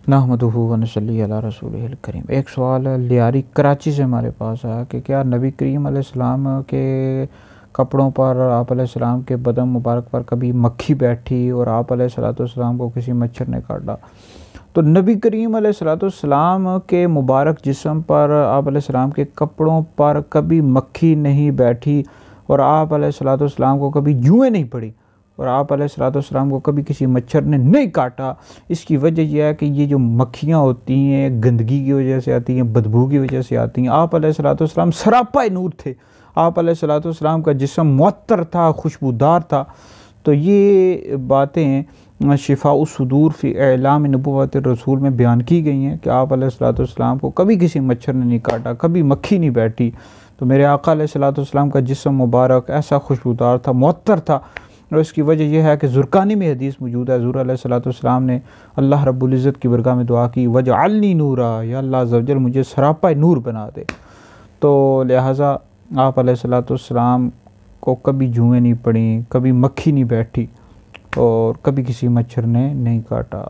नहमदुहु व नसल्ली अला रसूलिहिल करीम। एक सवाल लियारी कराची से हमारे पास आया कि क्या नबी करीम अलैहिस्सलाम के कपड़ों पर, आप अलैहिस्सलाम के बदन मुबारक पर कभी मक्खी बैठी और आप अलैहिस्सलाम को किसी मच्छर ने काटा? तो नबी करीम अलैहिस्सलाम के मुबारक जिस्म पर, आप अलैहिस्सलाम के कपड़ों पर कभी मक्खी नहीं बैठी और आप अलैहिस्सलाम को कभी जुएँ नहीं पड़ी और आप अलैहिस्सलाम को कभी किसी मच्छर ने नहीं काटा। इसकी वजह यह है कि ये जो मक्खियाँ होती हैं गंदगी की वजह से आती हैं, बदबू की वजह से आती हैं। आप अलैहिस्सलाम सरापा नूर थे, आप अलैहिस्सलाम का जिस्म मुअत्तर था, खुशबूदार था। तो ये बातें शिफा सुदूर फ़ी एलाम नबुव्वत रसूल में बयान की गई हैं कि आप अलैहिस्सलाम को कभी किसी मच्छर ने नहीं काटा, कभी मक्खी नहीं बैठी। तो मेरे आका अलैहिस्सलाम का जिस्म मुबारक ऐसा खुशबूदार था, मुअत्तर था। और इसकी वजह यह है कि ज़ुरकानी में हदीस मौजूद है, हुज़ूर अलैहिस्सलाम ने अल्लाह रब्बुल इज़्ज़त की बरगाह में दुआ की, वजअल्नी नूरा, या अल्लाह अज़्ज़ व जल मुझे सरापा नूर बना दे। तो लिहाजा आप अलैहिस्सलाम को कभी जुएँ नहीं पड़ी, कभी मक्खी नहीं बैठी और कभी किसी मच्छर ने नहीं काटा।